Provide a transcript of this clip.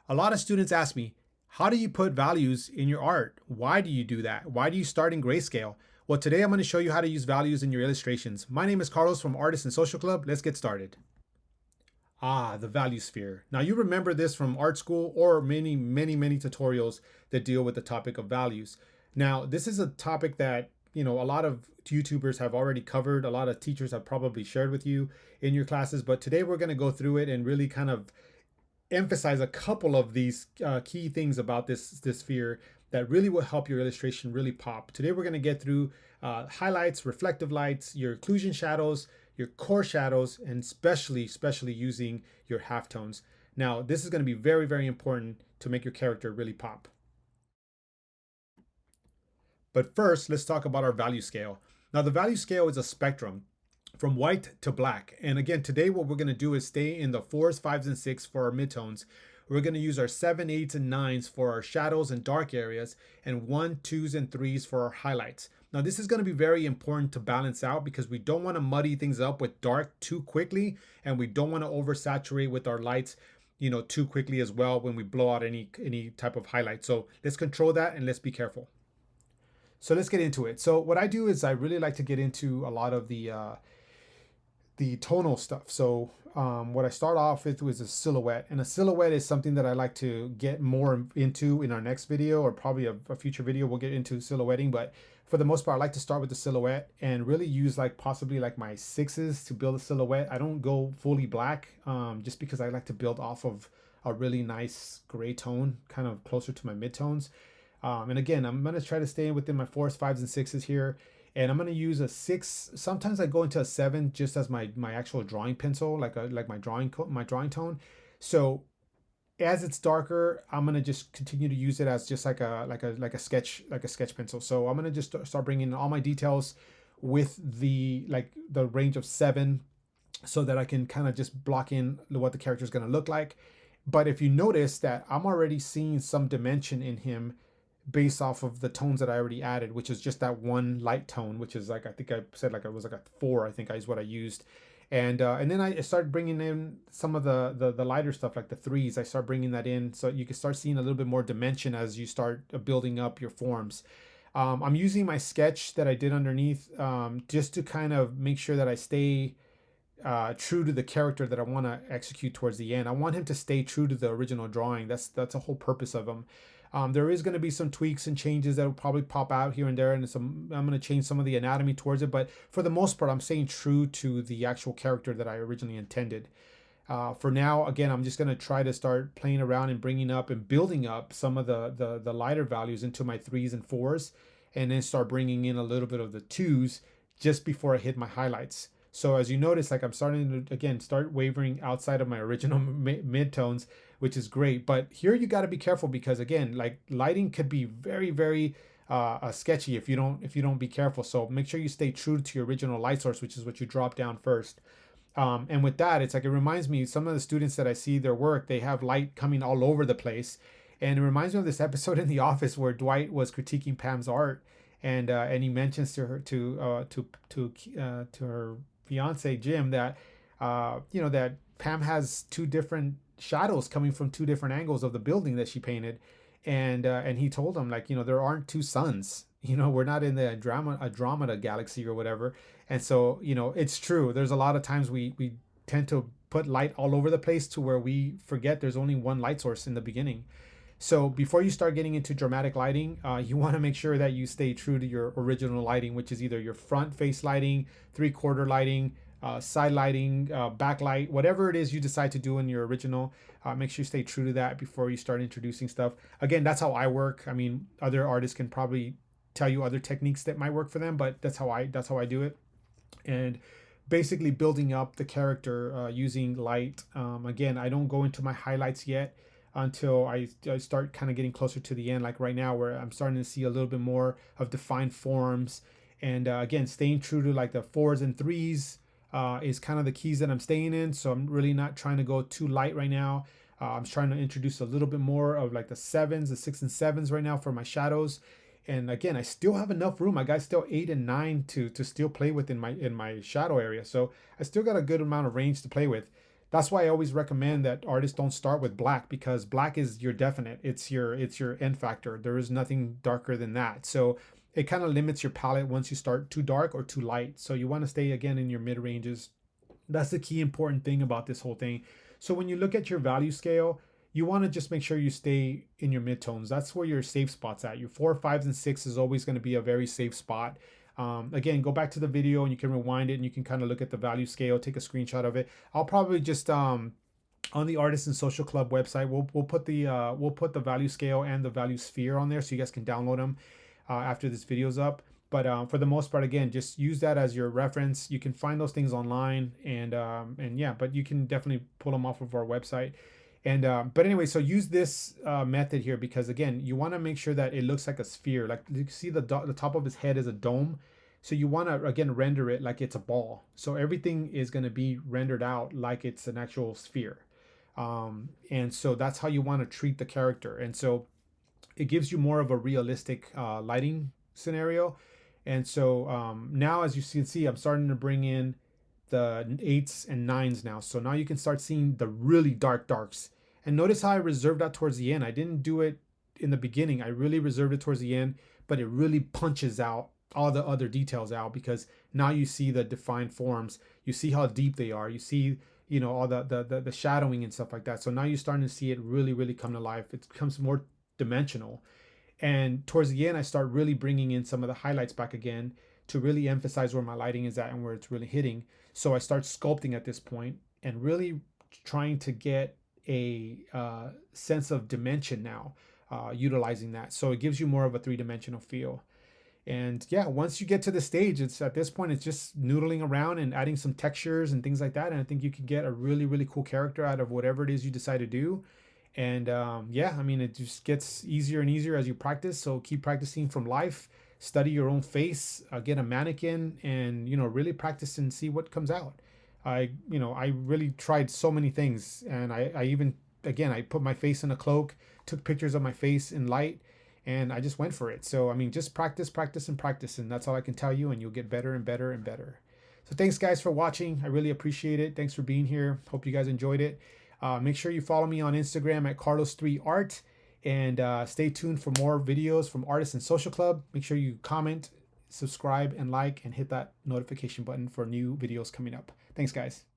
A lot of students ask me, how do you put values in your art? Why do you do that? Why do you start in grayscale? Well, today I'm going to show you how to use values in your illustrations. My name is Carlos from Artists and Social Club. Let's get started. The value sphere. Now you remember this from art school or many tutorials that deal with the topic of values. Now, this is a topic that, a lot of YouTubers have already covered. A lot of teachers have probably shared with you in your classes, but today we're going to go through it and really kind of emphasize a couple of these key things about this sphere that really will help your illustration really pop. Today we're going to get through highlights, reflective lights, your occlusion shadows, your core shadows, and especially using your halftones. Now, this is going to be very important to make your character really pop. But first, let's talk about our value scale. Now, the value scale is a spectrum from white to black. And again, today what we're going to do is stay in the 4s, 5s, and 6 for our midtones. We're going to use our 7, 8s, and 9s for our shadows and dark areas, and 1, 2s, and 3s for our highlights. Now, this is going to be very important to balance out because we don't want to muddy things up with dark too quickly, and we don't want to oversaturate with our lights, too quickly as well when we blow out any type of highlight. So let's control that and let's be careful. So let's get into it. So what I do is I really like to get into a lot of the tonal stuff. So what I start off with was a silhouette, and a silhouette is something that I like to get more into in our next video, or probably a future video we'll get into silhouetting. But for the most part, I like to start with the silhouette and really use possibly my 6s to build a silhouette. I don't go fully black just because I like to build off of a really nice gray tone, kind of closer to my midtones. And again, I'm going to try to stay within my 4s, 5s, and 6s here. And I'm going to use a 6. Sometimes I go into a 7 just as my actual drawing pencil, like my drawing tone. So as it's darker, I'm going to just continue to use it as just like a sketch pencil. So I'm going to just start bringing in all my details with the range of 7 so that I can kind of just block in what the character is going to look like. But if you notice that I'm already seeing some dimension in him based off of the tones that I already added, which is just that one light tone, which is I think I said it was a 4, I think is what I used. And then I started bringing in some of the lighter stuff, like the 3s. I start bringing that in so you can start seeing a little bit more dimension as you start building up your forms. I'm using my sketch that I did underneath just to kind of make sure that I stay true to the character that I want to execute towards the end. I want him to stay true to the original drawing. That's the whole purpose of him. There is going to be some tweaks and changes that will probably pop out here and there, and I'm going to change some of the anatomy towards it. But for the most part, I'm staying true to the actual character that I originally intended. For now, again, I'm just going to try to start playing around and bringing up and building up some of the lighter values into my 3s and 4s, and then start bringing in a little bit of the 2s just before I hit my highlights. So as you notice, I'm starting to, again, start wavering outside of my original midtones, which is great. But here you got to be careful because, again, lighting could be very sketchy if you don't be careful. So make sure you stay true to your original light source, which is what you drop down first. And with that, it reminds me, some of the students that I see their work, they have light coming all over the place. And it reminds me of this episode in The Office where Dwight was critiquing Pam's art, and he mentions to her to her fiance Jim that that Pam has 2 different shadows coming from 2 different angles of the building that she painted, and he told him there aren't 2 suns. We're not in the Andromeda galaxy or whatever. And so it's true. There's a lot of times we tend to put light all over the place to where we forget there's only one light source in the beginning. So before you start getting into dramatic lighting, you want to make sure that you stay true to your original lighting, which is either your front face lighting, 3/4 lighting, side lighting, backlight, whatever it is you decide to do in your original. Make sure you stay true to that before you start introducing stuff. Again, that's how I work. I mean, other artists can probably tell you other techniques that might work for them, but that's how I do it. And basically building up the character using light. Again, I don't go into my highlights yet until I start kind of getting closer to the end, like right now where I'm starting to see a little bit more of defined forms. And again, staying true to the 4s and 3s is kind of the keys that I'm staying in. So I'm really not trying to go too light right now. I'm trying to introduce a little bit more of the 7s, the 6 and 7s right now for my shadows. And again, I still have enough room. I got still 8 and 9 to still play with in my shadow area. So I still got a good amount of range to play with. That's why I always recommend that artists don't start with black, because black is your definite. It's your end factor. There is nothing darker than that. So it kind of limits your palette once you start too dark or too light. So you want to stay again in your mid ranges. That's the key important thing about this whole thing. So when you look at your value scale, you want to just make sure you stay in your midtones. That's where your safe spots at. Your 4, 5s, and 6 is always going to be a very safe spot. Again, go back to the video and you can rewind it and you can kind of look at the value scale, take a screenshot of it. I'll probably just on the Artists and Social Club website, we'll put the value scale and the value sphere on there so you guys can download them after this video's up. But for the most part, again, just use that as your reference. You can find those things online, and yeah, but you can definitely pull them off of our website. And but anyway, so use this method here, because again, you want to make sure that it looks like a sphere. Like you see the top of his head is a dome, so you want to again render it like it's a ball. So everything is going to be rendered out like it's an actual sphere, and so that's how you want to treat the character. And so it gives you more of a realistic lighting scenario. And so now, as you can see, I'm starting to bring in the 8s and 9s now. So now you can start seeing the really dark darks. And notice how I reserved that towards the end. I didn't do it in the beginning. I really reserved it towards the end, but it really punches out all the other details out, because now you see the defined forms. You see how deep they are. You see, you know, all the shadowing and stuff like that. So now you're starting to see it really, really come to life. It becomes more dimensional. And towards the end, I start really bringing in some of the highlights back again to really emphasize where my lighting is at and where it's really hitting. So I start sculpting at this point and really trying to get a sense of dimension now, utilizing that. So it gives you more of a three-dimensional feel. And yeah, once you get to the stage, it's at this point, it's just noodling around and adding some textures and things like that. And I think you can get a really, really cool character out of whatever it is you decide to do. And yeah, I mean, it just gets easier and easier as you practice. So keep practicing from life, study your own face, get a mannequin, and, you know, really practice and see what comes out. I really tried so many things. And I even, again, I put my face in a cloak, took pictures of my face in light, and I just went for it. So, I mean, just practice, practice, and practice. And that's all I can tell you. And you'll get better and better and better. So thanks, guys, for watching. I really appreciate it. Thanks for being here. Hope you guys enjoyed it. Make sure you follow me on Instagram at Carlos3Art, and stay tuned for more videos from Artists and Social Club. Make sure you comment, subscribe, and like, and hit that notification button for new videos coming up. Thanks, guys.